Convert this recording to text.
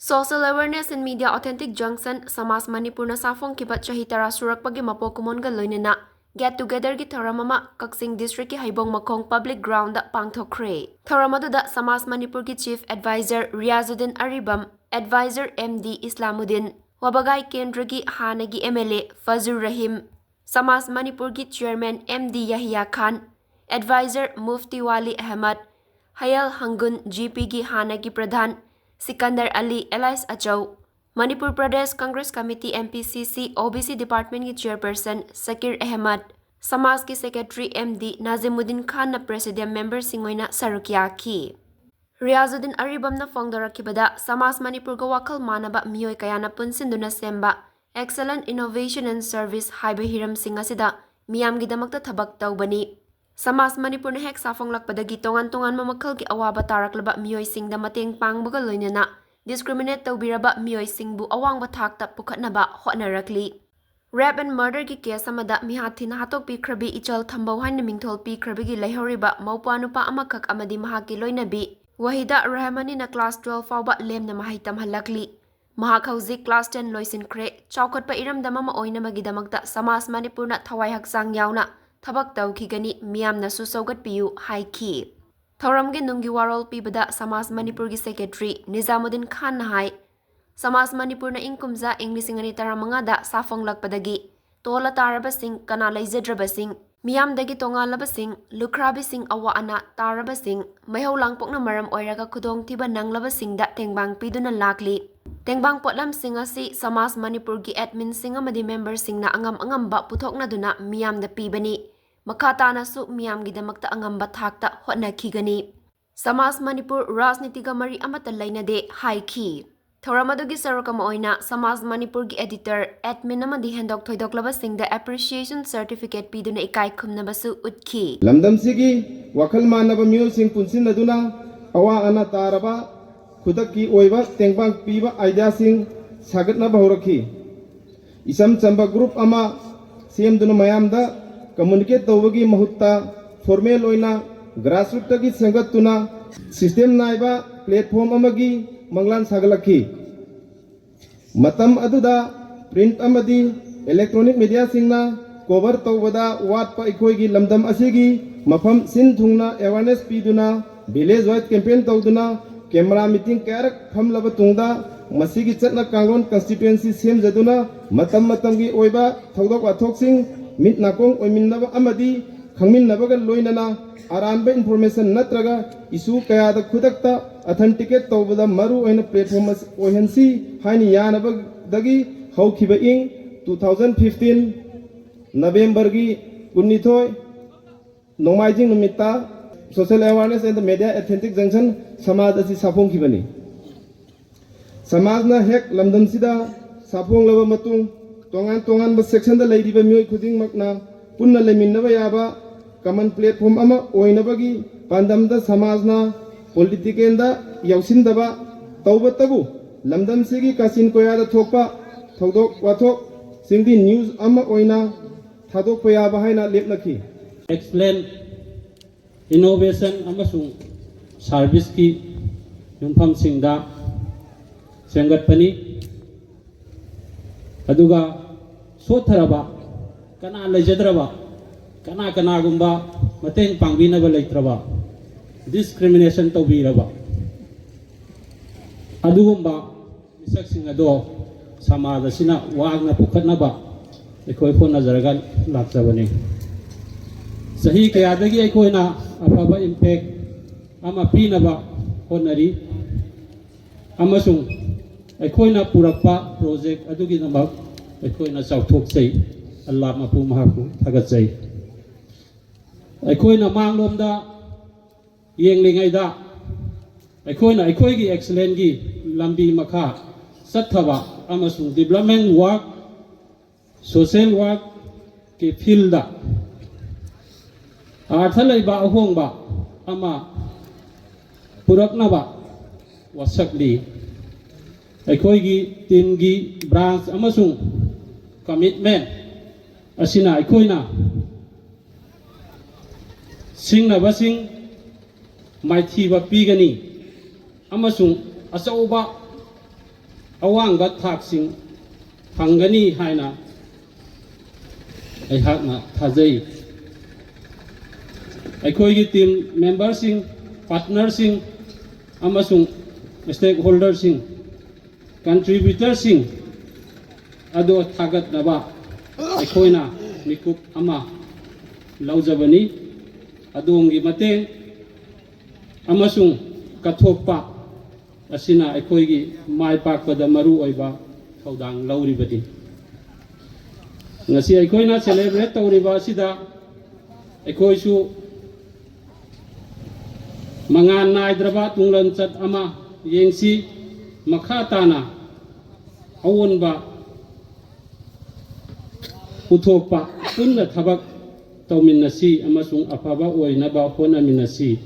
Social awareness and media authentic junction SAMAJ Manipur na safong kibat chahi tara surakpagi mapok kumwon ga loinana get together gi thouram ama Kaksing district ki haibong makhong public ground da pangthokkhre. Thouram aduda SAMAJ Manipur ki chief advisor Riyazuddin Aribam, advisor MD Islamuddin, Wabagai Kendra gi hanagi MLA Fazur Rahim, SAMAJ Manipur ki chairman MD Yahya Khan, advisor Mufti Wali Ahmad, Hayal Hangun GP gi hanagi pradhan Sikandar Ali Elias Achau, Manipur Pradesh Congress Committee MPCC OBC Department की Chairperson Sakir Ahmad, SAMAJ की Secretary MD Nazimuddin Khan na President Member Singoina Sarukya की. Riyazuddin Aribam na fongdarakibada SAMAJ Manipur ga wakal manaba miyoi kaya na punsinduna semba Excellent Innovation and Service haiba hiram singa sida miyam gidamakta thabak tawbani. SAMAJ Manipur na hek safong lakpadagi tongan-tongan mamakal ki awaba taraklaba miyoi singda mateng pangbaga loinana discriminate tawbiraba miyoi singbu awang bathakta pukhatnaba hotnarakli. Rape and murder ki case amada mihathi na hatok pikrabi ichal thambau hain mingthol pikrabi gi leihoriba maupa nupa amakak amadi mahaki loinabi Wahida Rahmani na class 12 fauba lemna mahaitam halakli. Mahak hauzik class 10 loisinkhre chawkotpa iramdama ma oina magidamakta SAMAJ Manipur na thawai haksang yauna Thabak tawkhigani miyamna su saugatpiyu haiki. Thouramgi nunggi warol pibada SAMAJ Manipur gi secretary Nizamuddin Khan na hai SAMAJ Manipur na ingkumza ing lisingani taramanga da safong lakpadagi tola tarabasing kana laijadrabasing miyamdagi tongalabasing lukrabising awa ana tarabasing maihau langpokna maram oiraga khudong thiba nanglabasing da tengbang piduna lakli. Tengbang potlam singa si SAMAJ Manipur gi admin singa madi member singna angam ba puthok na duna miyam da pibani makata na su miyam gi damakta angam ba thakta hotna khigani. SAMAJ Manipur rajniti ga mari amata laina de hai ki. Thouram adugi sarokam oina SAMAJ Manipur gi editor admin amadi hendok thoidok laba singda appreciation certificate piduna ikai khumna basu utki. Lamdam sigi wakal manaba miyol sing punsin na duna awa ana taraba खुदक की ओइबा तेंगबांग पीबा idea सिंग सागतना बहुरखी इसम Chamba group अमा CM दुना मयाम दा communicate तौबगी महुत्ता formal ओइना ग्रासरूट तगी संगतुना सिस्टम नाइबा प्लेटफॉर्म अमगी मंगलान सागलखी मतम अदुदा प्रिंट अमदी इलेक्ट्रॉनिक मीडिया सिंगना कवर तौबदा वाट पा इखोइगी लमदम असिगी मफम सिन थुंगना अवेयरनेस पीदुना विलेज वाइड कैंपेन तौदुना कैमरा मीटिंग कैरक फम लब तुंगदा मसीगी चटना कांगलोन कंस्टिट्युएंसी सेम जदुना मतम मतम की ओइबा थौदोक वाथोकसिंग मिट नाकोंग ओइमिननब अमदी खंगमिननबग लोइनना आरानबे इंफॉर्मेशन नत्रगा इशू कयाद खुदकता अथेंटिकेट तौबदा मरु ओइन प्लेटफॉर्म ओहनसी हाइनि यानबदगी हौखिबा इंग 2015 नवंबर की 19 नोमाइजिंग नुमिता Social awareness and the media authentic junction SAMAJ asi sapong kibani. SAMAJ na hek lamdam sida sapong laba matung tongan ba section da lady ba miyoi khuding makna punna lemin ba yaba common platform ama oinabagi pandam da SAMAJ na political da yausin da ba tauba tabu lamdam sigi kasin koya da thokpa thodok wathok singdi news ama oina thadok pa yaba haina lepnaki. Explain Innovation amasung service ki yunpham singda sengatpani aduga sotharaba kana lejadraba kana gumba mateng pangbinaba leitraba discrimination tawbiraba adugumba misak singado SAMAJ asina wagna pukhatnaba ekhoi phon nazaraga lakjabani sahi kayadagi ekhoina afaba impact ama pinaba honari amasung ekhoina purakpa project adugi nabak ekhoina chawthoksei Allah mapu mahapu thagatsei ekhoina manglomda yenglingai da ekhoina ekhoigi excellent gi lambi makha sathaba amasung development work social work ke field da Arthalaiba ahongba ama puraknaba wasakli aikoigi team gi branch amasung commitment asina aikoina singna basing maithi ba pigani amasung asauba ꯑꯋꯥꯡꯕ ꯊꯥꯛꯁꯤꯡ ꯐꯪꯒꯅꯤ ꯍꯥꯏꯅ ꯑꯩꯍꯥꯛꯅ ꯊꯥꯖꯩ꯫ ꯑꯩꯈꯣꯏꯒꯤ team ꯃꯦꯝꯕꯔꯁꯤꯡ, ꯄꯥꯔꯠꯅꯔꯁꯤꯡ ꯑꯃꯁꯨꯡ ꯁ꯭ꯇꯦꯛ ꯍꯣꯜꯗꯔꯁꯤꯡ, ꯀꯟꯇ꯭ꯔꯤꯕ꯭ꯌꯨꯇꯔꯁꯤꯡ ꯑꯗꯨ ꯊꯥꯒꯠꯅꯕ ꯑꯩꯈꯣꯏꯅ ꯃꯤꯀꯨꯞ ꯑꯃ ꯂꯧꯖꯕꯅꯤ꯫ ꯑꯗꯣꯝꯒꯤ ꯃꯇꯦꯡ ꯑꯃꯁꯨꯡ ꯀꯠꯊꯣꯛꯄ ꯑꯁꯤꯅ ꯑꯩꯈꯣꯏꯒꯤ ꯃꯥꯏ ꯄꯥꯛꯄꯗ ꯃꯔꯨꯑꯣꯏꯕ ꯊꯧꯗꯥꯡ ꯂꯧꯔꯤꯕꯅꯤ꯫ ꯉꯁꯤ ꯑꯩꯈꯣꯏꯅ ꯁꯦꯂꯦꯕ꯭ꯔꯦꯠ ꯇꯧꯔꯤꯕ ꯑꯁꯤꯗ ꯑꯩꯈꯣꯏꯁꯨ ꯃꯉꯥꯜ ꯅꯥꯏꯗ꯭ꯔꯕ ꯇꯨꯡꯂꯝꯆꯠ ꯑꯃ ꯌꯦꯡꯁꯤ, ꯃꯈꯥ ꯇꯥꯅ ꯑꯑꯣꯟꯕ ꯄꯨꯊꯣꯛꯄ ꯄꯨꯟꯅ ꯊꯕꯛ ꯇꯧꯃꯤꯟꯅꯁꯤ ꯑꯃꯁꯨꯡ ꯑꯐꯕ ꯑꯣꯏꯅꯕ ꯍꯣꯠꯅꯃꯤꯟꯅꯁꯤ꯫